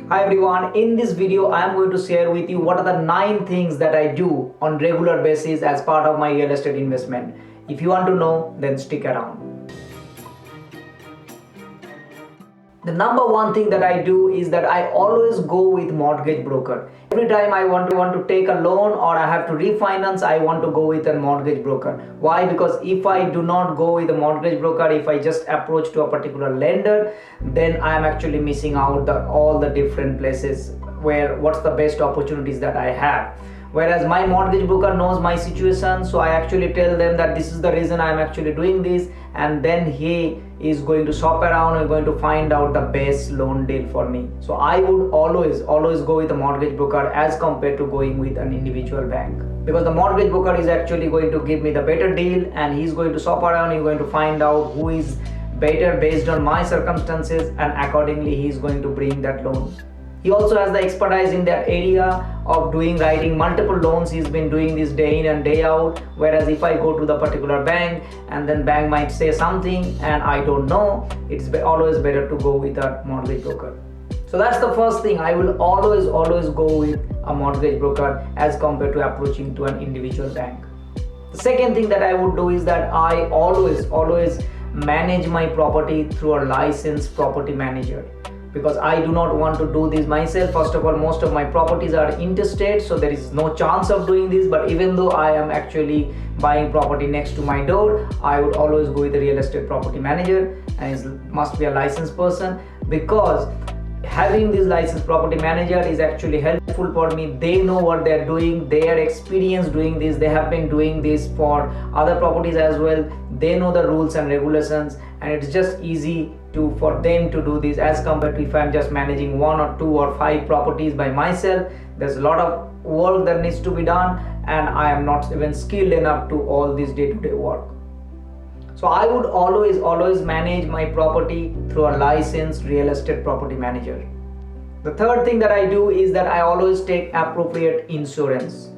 Hi everyone, in this video I am going to share with you what are the 9 things that I do on regular basis as part of my real estate investment. If you want to know, then stick around. The number one thing that I do is that I always go with mortgage broker. Every time I want to take a loan or I have to refinance, I want to go with a mortgage broker. Why? Because if I do not go with a mortgage broker, if I just approach to a particular lender, then I am actually missing out all the different places where what's the best opportunities that I have. Whereas my mortgage broker knows my situation, so I actually tell them that this is the reason I am actually doing this, and then he is going to shop around and going to find out the best loan deal for me. So I would always go with a mortgage broker as compared to going with an individual bank, because the mortgage broker is actually going to give me the better deal, and he's going to shop around, he's going to find out who is better based on my circumstances, and accordingly he's going to bring that loan. He also has the expertise in that area of writing multiple loans. He's been doing this day in and day out. Whereas if I go to the particular bank and then bank might say something and I don't know, it's always better to go with a mortgage broker. So that's the first thing. I will always go with a mortgage broker as compared to approaching to an individual bank. The second thing that I would do is that I always manage my property through a licensed property manager, because I do not want to do this myself. First of all, most of my properties are interstate, so there is no chance of doing this. But even though I am actually buying property next to my door, I would always go with a real estate property manager, and it must be a licensed person, because having this licensed property manager is actually helpful for me. They know what they're doing, they are experienced doing this, they have been doing this for other properties as well. They know the rules and regulations, and it's just easy for them to do this as compared to if I'm just managing 1 or 2 or 5 properties by myself. There's a lot of work that needs to be done, and I am not even skilled enough to all this day-to-day work. So I would always manage my property through a licensed real estate property manager. The third thing that I do is that I always take appropriate insurance.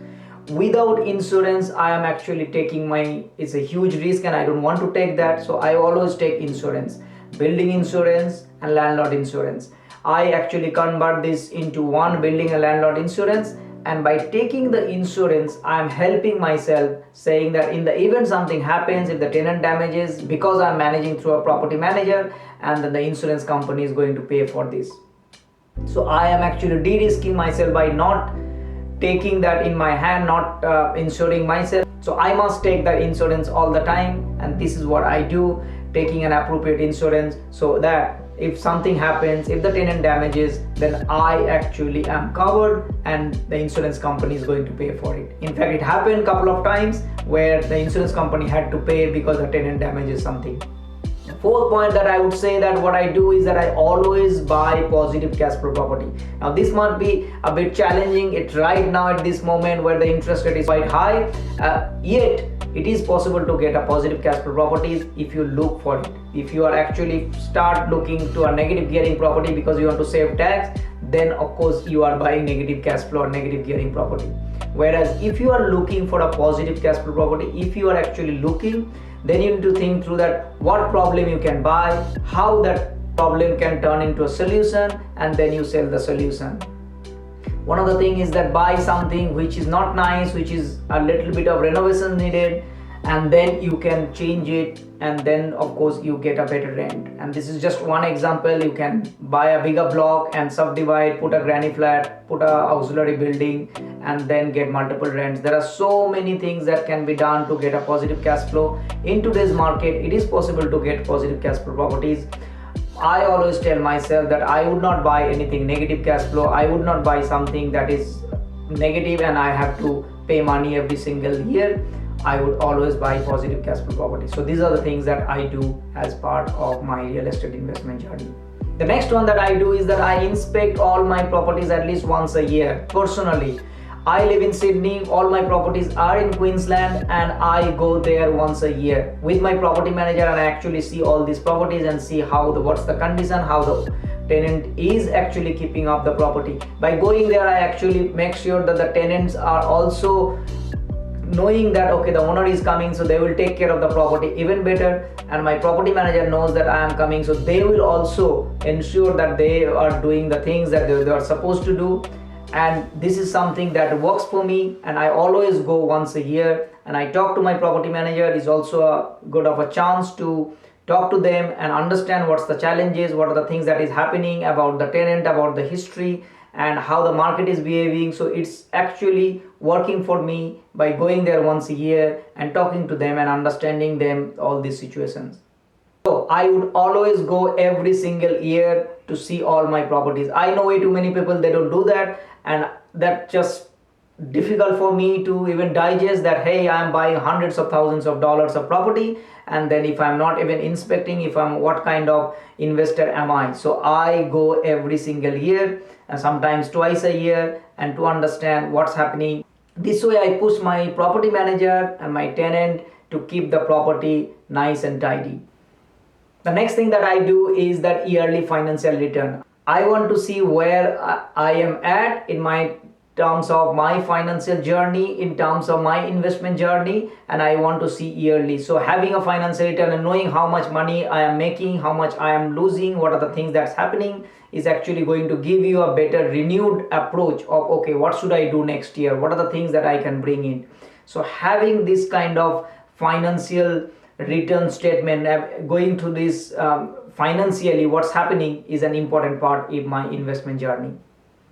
Without insurance, I am actually taking it's a huge risk and I don't want to take that. So I always take insurance, building insurance and landlord insurance. I actually convert this into one building and landlord insurance. And by taking the insurance, I am helping myself, saying that in the event something happens, if the tenant damages, because I am managing through a property manager, and then the insurance company is going to pay for this. So I am actually de-risking myself by not taking that in my hand, not insuring myself. So I must take that insurance all the time, and this is what I do, taking an appropriate insurance, so that if something happens, if the tenant damages, then I actually am covered and the insurance company is going to pay for it. In fact, it happened a couple of times where the insurance company had to pay because the tenant damages something. The fourth point that I would say that what I do is that I always buy positive cash flow property. Now this might be a bit challenging. It's right now at this moment where the interest rate is quite high, yet it is possible to get a positive cash flow properties if you look for it. If you are actually start looking to a negative gearing property because you want to save tax, then of course you are buying negative cash flow or negative gearing property. Whereas if you are looking for a positive cash flow property, if you are actually looking, then you need to think through that what problem you can buy, how that problem can turn into a solution, and then you sell the solution. One of the things is that buy something which is not nice, which is a little bit of renovation needed, and then you can change it, and then of course you get a better rent. And this is just one example. You can buy a bigger block and subdivide, put a granny flat, put a auxiliary building, and then get multiple rents. There are so many things that can be done to get a positive cash flow. In today's market, it is possible to get positive cash flow properties. I always tell myself that I would not buy anything negative cash flow. I would not buy something that is negative and I have to pay money every single year. I would always buy positive cash flow property. So these are the things that I do as part of my real estate investment journey. The next one that I do is that I inspect all my properties at least once a year. Personally, I live in Sydney, all my properties are in Queensland, and I go there once a year with my property manager, and I actually see all these properties and see what's the condition, how the tenant is actually keeping up the property. By going there, I actually make sure that the tenants are also knowing that okay, the owner is coming, so they will take care of the property even better, and my property manager knows that I am coming, so they will also ensure that they are doing the things that they are supposed to do. And this is something that works for me, and I always go once a year and I talk to my property manager. Is also a good of a chance to talk to them and understand what's the challenges, what are the things that is happening about the tenant, about the history, and how the market is behaving. So it's actually working for me by going there once a year and talking to them and understanding them all these situations. So I would always go every single year to see all my properties. I know way too many people, they don't do that, and that just difficult for me to even digest that hey, I am buying hundreds of thousands of dollars of property, and then if I'm not even inspecting, if I'm what kind of investor am I? So I go every single year and sometimes twice a year, and to understand what's happening. This way I push my property manager and my tenant to keep the property nice and tidy. The next thing that I do is that yearly financial return. I want to see where I am at in my terms of my financial journey, in terms of my investment journey, and I want to see yearly. So having a financial return and knowing how much money I am making, how much I am losing, what are the things that's happening, is actually going to give you a better renewed approach of okay, what should I do next year, what are the things that I can bring in. So having this kind of financial return statement, going through this financially what's happening, is an important part in my investment journey.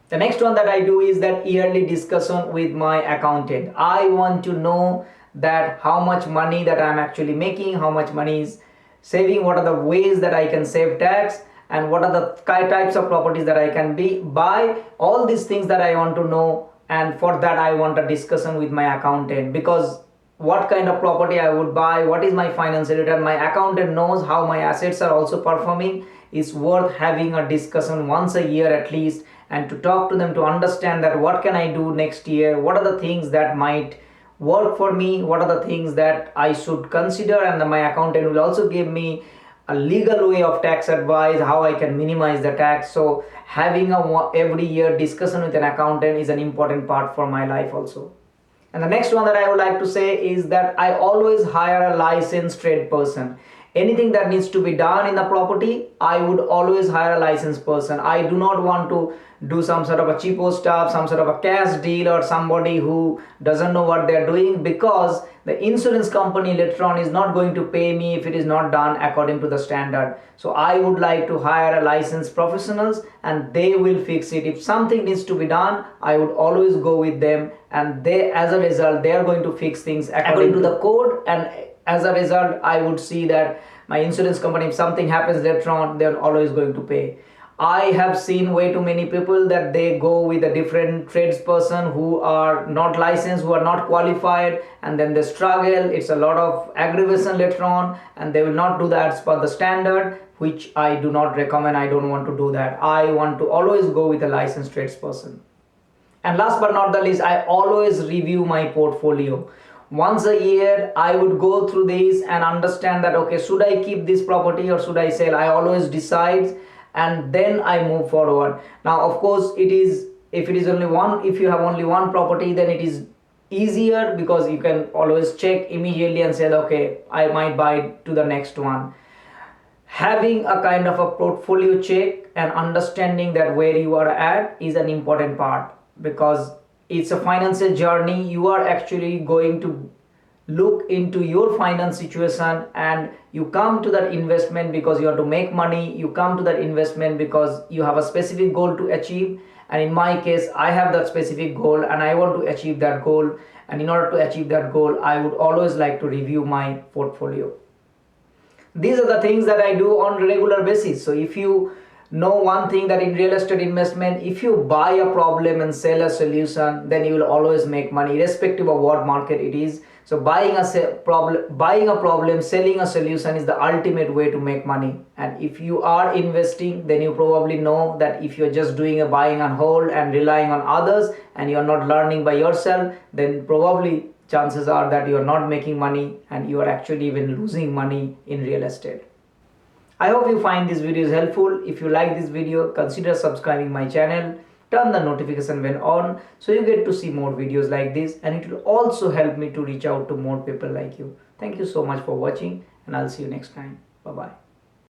The next one that I do is that yearly discussion with my accountant. I want to know that how much money that I'm actually making, how much money is saving, what are the ways that I can save tax, and what are the types of properties that I can buy. All these things that I want to know, and for that I want a discussion with my accountant, because what kind of property I would buy, what is my financial return, my accountant knows how my assets are also performing. It's worth having a discussion once a year at least, and to talk to them to understand that what can I do next year, what are the things that might work for me, what are the things that I should consider, and then my accountant will also give me a legal way of tax advice, how I can minimize the tax. So having a every year discussion with an accountant is an important part for my life also. And the next one that I would like to say is that I always hire a licensed trade person. Anything that needs to be done in the property, I would always hire a licensed person. I do not want to do some sort of a cheapo stuff, some sort of a cash deal, or somebody who doesn't know what they're doing, because the insurance company later on is not going to pay me if it is not done according to the standard. So I would like to hire a licensed professionals, and they will fix it. If something needs to be done, I would always go with them, and they, as a result, they are going to fix things according to the code. And as a result, I would see that my insurance company, if something happens later on, they're always going to pay. I have seen way too many people that they go with a different tradesperson who are not licensed, who are not qualified, and then they struggle. It's a lot of aggravation later on, and they will not do that as per the standard, which I do not recommend. I don't want to do that. I want to always go with a licensed tradesperson. And last but not the least, I always review my portfolio. Once a year I would go through this and understand that okay, should I keep this property or should I sell. I always decide, and then I move forward. Now of course, it is, if it is only one, if you have only one property, then it is easier, because you can always check immediately and say okay, I might buy to the next one. Having a kind of a portfolio check and understanding that where you are at is an important part, because it's a financial journey. You are actually going to look into your finance situation, and you come to that investment because you want to make money. You come to that investment because you have a specific goal to achieve, and in my case I have that specific goal and I want to achieve that goal. And in order to achieve that goal, I would always like to review my portfolio. These are the things that I do on a regular basis. So if you know one thing, that in real estate investment, if you buy a problem and sell a solution, then you will always make money irrespective of what market it is. So buying a problem, selling a solution is the ultimate way to make money. And if you are investing, then you probably know that if you're just doing a buying and hold and relying on others, and you're not learning by yourself, then probably chances are that you're not making money, and you are actually even losing money in real estate. I hope you find this video helpful. If you like this video, consider subscribing my channel. turn the notification bell on so you get to see more videos like this, and it will also help me to reach out to more people like you. Thank you so much for watching, and I'll see you next time. Bye bye.